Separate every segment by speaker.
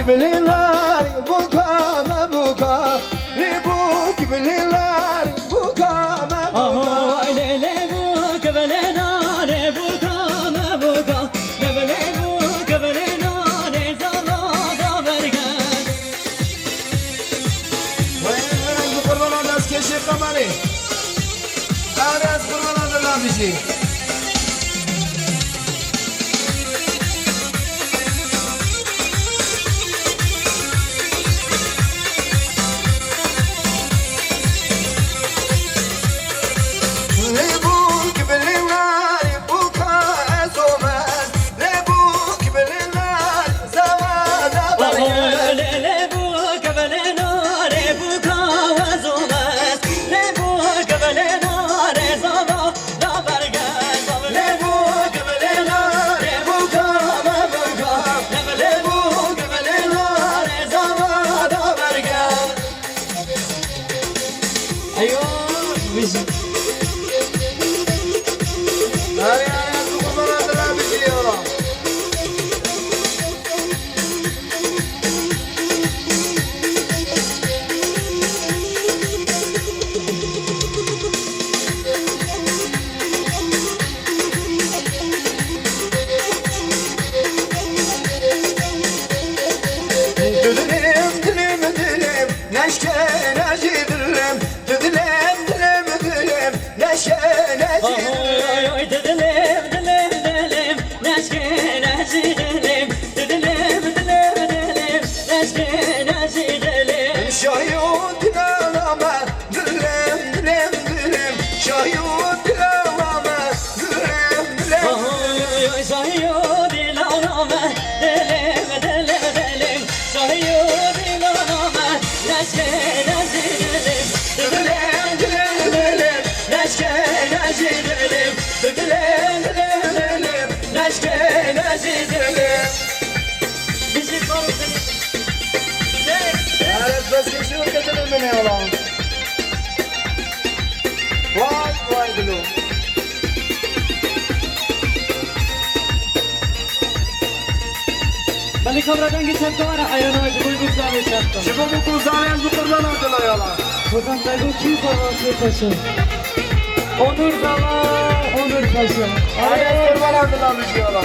Speaker 1: Kibirler buka mebuka Ribu kibirler buka mebuka
Speaker 2: Lele bu kebelena re buka mebuka Lele bu kebelena re zala da bergen
Speaker 1: Vay bu kurban das keşi kamari Aras kurban adına bizi
Speaker 2: Bali kabradan geçen kavara ayağına acı uygun zahmet çarptım.
Speaker 1: Şifa bu kuzlarıyız bu kurban adılar yala
Speaker 2: Buradan da bu kim kavası taşı? Onur dala, onur taşı.
Speaker 1: Aras kurban adılar bizi yala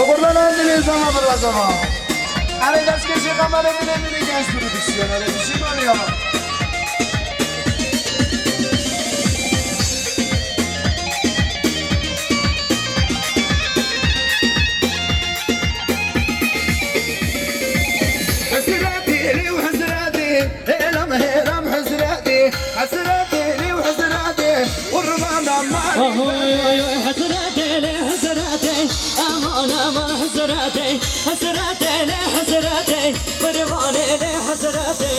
Speaker 1: Kurban andınız ama bir zaman. Hani ders geçe kamera bilemini genç prodüksiyon öyle bir şey mi oluyor ama? Hasrati li ve hasrati helam helam hasrati hasrati li ve hasrati kurban amma
Speaker 2: حسراتي لي حسراتي أمان أمان حسراتي حسراتي لي حسراتي قرباني لي حسراتي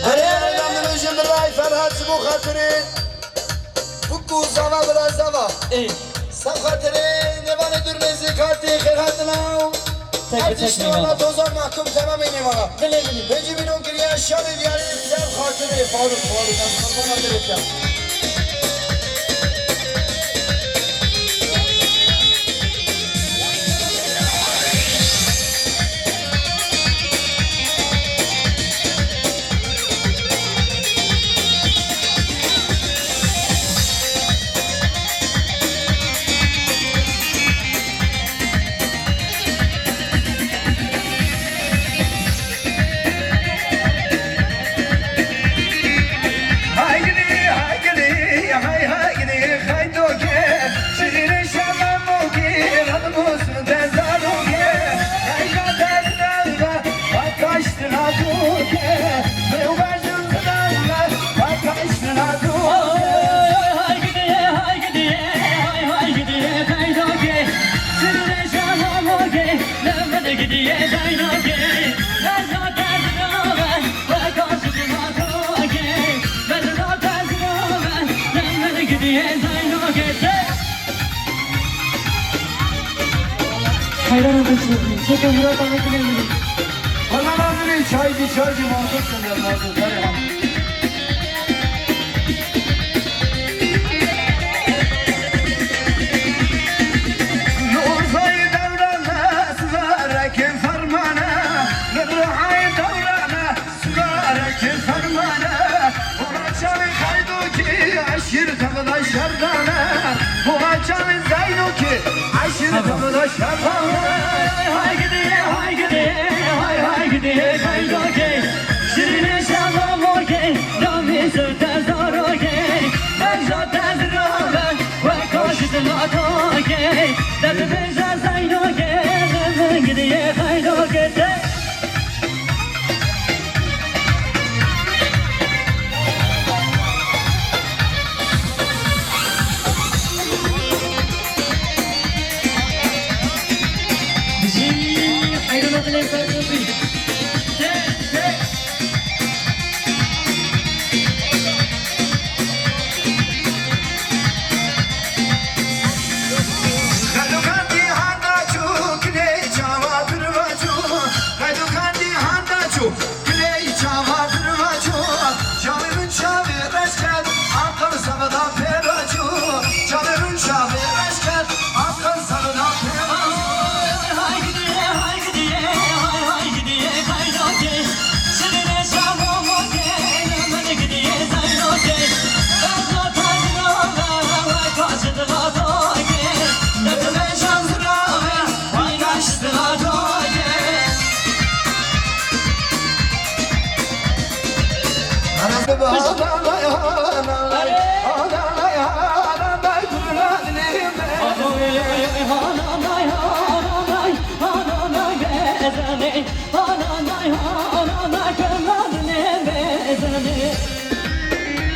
Speaker 1: Her yandan önce bir ay Ferhat bu hatırı Bu zava biraz zava Sen hatırı ne bana dürmezi kartı kırhatına Ertişti ona tozan mahkum tamam inim ona Peki bir on kiriye şarı yani sen hatırı Faruk ben sana vereceğim Haydi
Speaker 2: hayran olmuşsun. Çok Murat Ahmet'in evini.
Speaker 1: Kurban adını çaycı mazot gönder mazot. Hadi hanım.
Speaker 3: Hay gidiyor kaydoke Şirine şalom oke Rami sırta zor oke Ben zaten zırhame Ve koştum atoke Derdi benza zaynoke Rami gidiyor kaydoke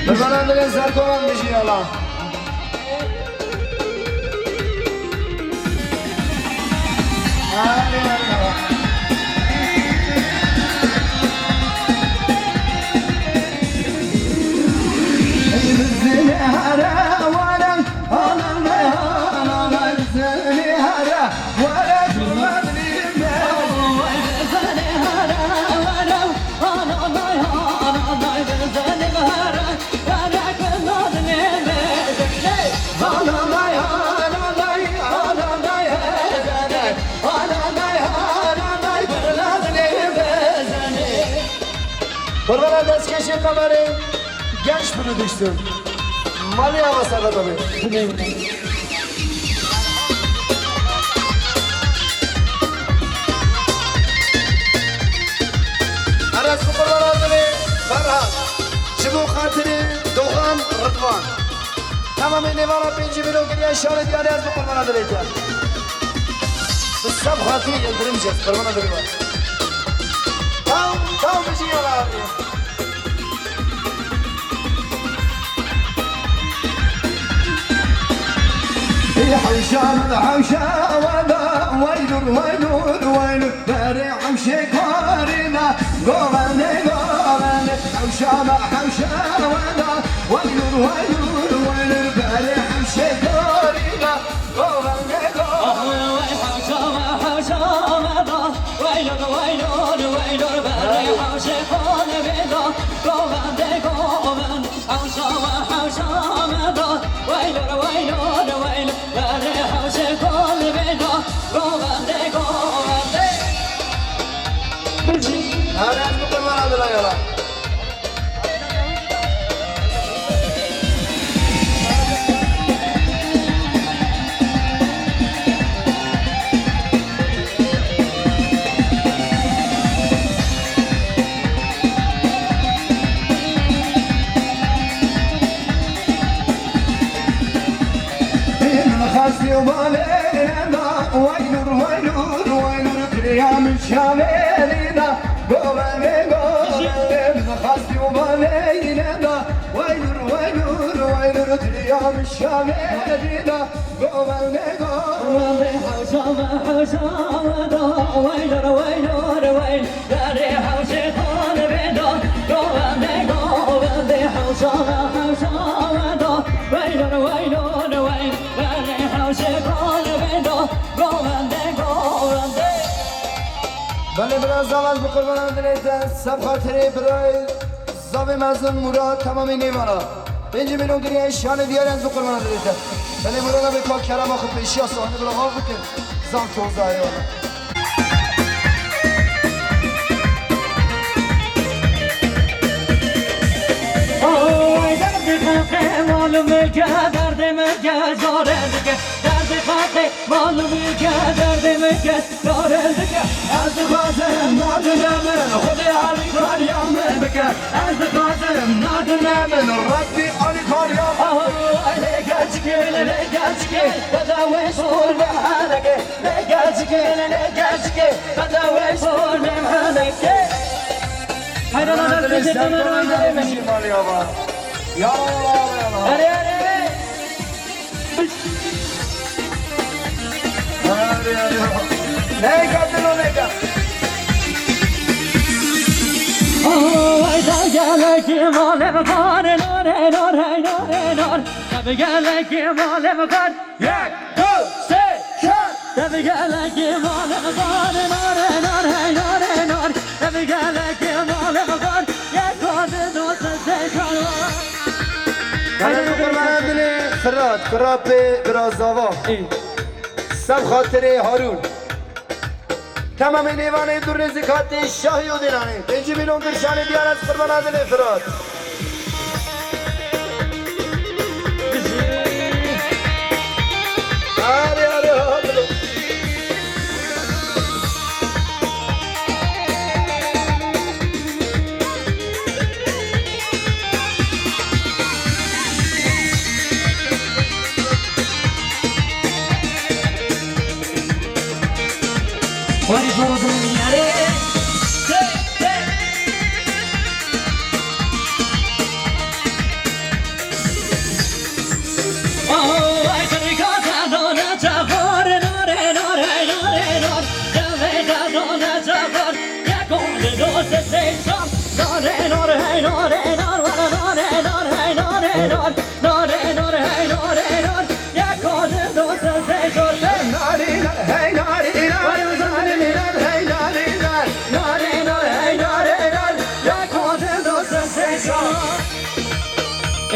Speaker 1: Kurban adını Zerkovan bir şey alan. Hadi bakalım. Kurban adres keşke kamerayı genç prodüksiyon. Mali havası adamı. Aras bu kurban adını Ferhat. Şibu Khatiri Doğan Rıdvan. Tamamı nevara pinci bir okul yaşarı diyarı az bu kurban adını iter. Biz sab Khatiri yıldırımcağız kurban adını var. Tam bir şey yola abi.
Speaker 4: حوشان حوشا ودا ويلور ويلور ويلور باري حوشي كارينا قوغاني قوغاني حوشان حوشا ودا ويلور ويلور ويلور باري حوشي كارينا قوغاني قوغاني
Speaker 3: حوشا ودا ويلور ويلور ويلور باري حوشي كارينا قوغاني قوغاني حوشا ودا ويلور ويلور ويلور باري حوشي كارينا قوغاني قوغاني
Speaker 1: Aras bu kurban adını yola.
Speaker 4: خاسي وبالينا ويلور ويلور ويلور كريام الشاملينا قوغاني قوغاني خاسي وبالينا ويلور ويلور ويلور كريام الشاملينا قوغاني قوغاني
Speaker 3: حوشا ودا ويلور ويلور ويلور باري حوشي كارينا قوغاني قوغاني حوشا ودا ويلور ويلور ويلور باري حوشي كارينا قوغاني قوغاني
Speaker 1: برای زواج بقربان دلیتن سب خاطره برای زاوی مزن مراد تمامی نیوانا 5 میلیون گریه شان دیاری از بقربان دلیتن بله مراد به کار کرم آخو پیشی ها سوانه بلا غاف بکن زم توزایی وانا
Speaker 3: معلومه که دردمه که زاره دیگه درد خاطر معلومه که دردمه که زاره دیگه از خاطر نادنمه خود علی کاریامه بکر از خاطر نادنمه
Speaker 4: ربي علي كاريام
Speaker 3: لگاچکه بداوی سور بحالکه لگاچکه بداوی سور بحالکه حیران آدم تجد من روی
Speaker 4: يا الله
Speaker 3: اره ای دلگلکی مال بکار نار دلگلکی مال بکار 1 2 3 4 دلگلکی مال بکار نار دلگلکی مال بکار 1 2 3
Speaker 1: برای بقربان دلی فراد کراب برازاوا سب خاطره هارون تمام نیوانه دور نزدیکاتی شاهی و دیرانه 5 میلیون درشان دیار از قربان دلی فراد
Speaker 3: What is all the money? Oh, I can got a donut for nor. Jamaica donut for ya con the dos say some. Nor. Ya con the dos say some.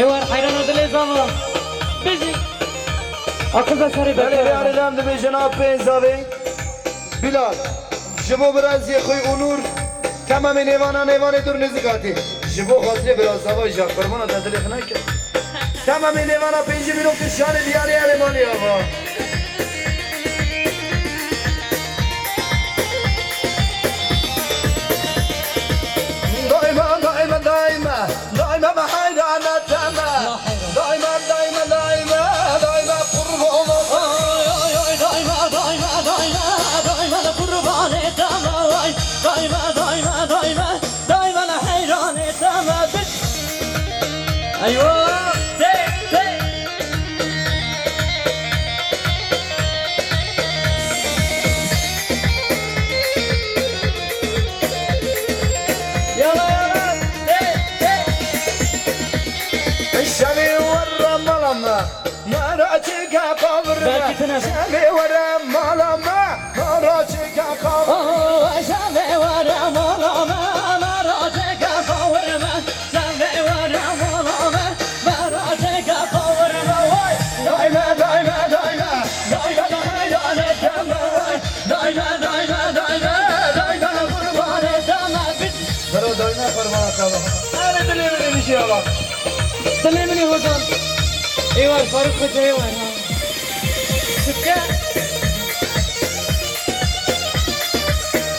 Speaker 3: ایوار حیران دل زاوا بیزی آقا سری
Speaker 1: بله
Speaker 3: بله
Speaker 1: بیاردم به جناب پیزاوی بلال جبو برازی خوی اونور تمام نیوانه دور نزدیکاتی جبو خاطره برازاوا جا فرمانا تدلیخ نکن تمام نیوانا 5 میلیون کشان دیاری علمانی آقا دائما بحيرانة تما دائما قربان دائما حيران تما ايوه الشمي ورا ملما ما رأتك قبرنا شمي ورا ملما ما رأتك قبرنا
Speaker 3: شمي ورا ملما ما رأتك قبرنا شمي ورا ملما ما رأتك قبرنا
Speaker 1: دايما
Speaker 3: قربان دما
Speaker 1: برو دايما قربان الله انا دليل ان شاء الله
Speaker 2: سلمني هدان ايوه الفاروق بجاي وانا شكا